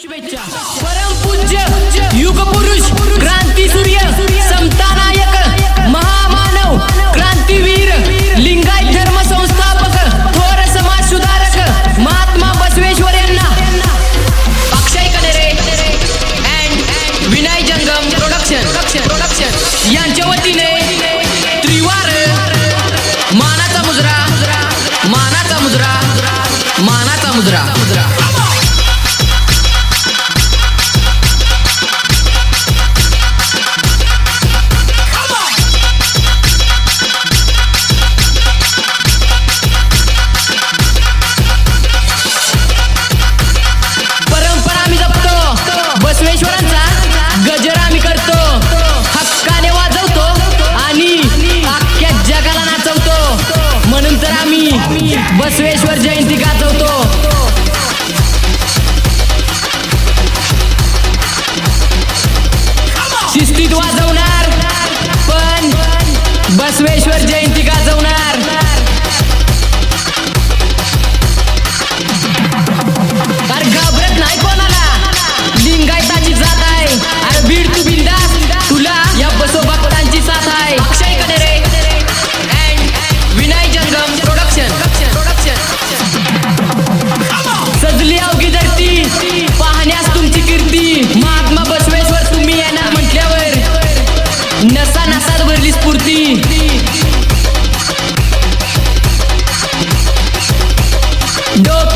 शुभेच्छा। परमपूज्य युगपुरुष क्रांती सूर्य समता नायक महामानव क्रांतीवीर लिंगायत धर्म संस्थापक थोर समाज सुधारक महात्मा बसवेश्वर यांना अक्षय कनेरे अँड विनय जंगम प्रोडक्शन यांच्या वतीने त्रिवार मानाचा मुजरा मानाचा मुजरा मानाचा मुजरा। बसवेश्वरांचा गजर आम्ही करतो, हक्काने वाजवतो आणि अख्ख्या जगाला नाचवतो, म्हणून तर आम्ही बसवेश्वर जयंती गाजवतो। शिस्तीत वाजवणार पण बसवेश्वर जयंती गाजवणार। अरे घाबरत नाही कोणाला, लिंगायताची जात आहे, अरे बीड तू बिंदास, तुला या बसो भक्तांची साथ आहे। अक्षय कनेरे अँड विनय जंगम प्रोडक्शन सजली अवघी धरती पाहण्यास तुमची कीर्ती, महात्मा बसवेश्वर तुम्ही येणार म्हटल्यावर नसा नसात भरली स्फूर्ती। डोक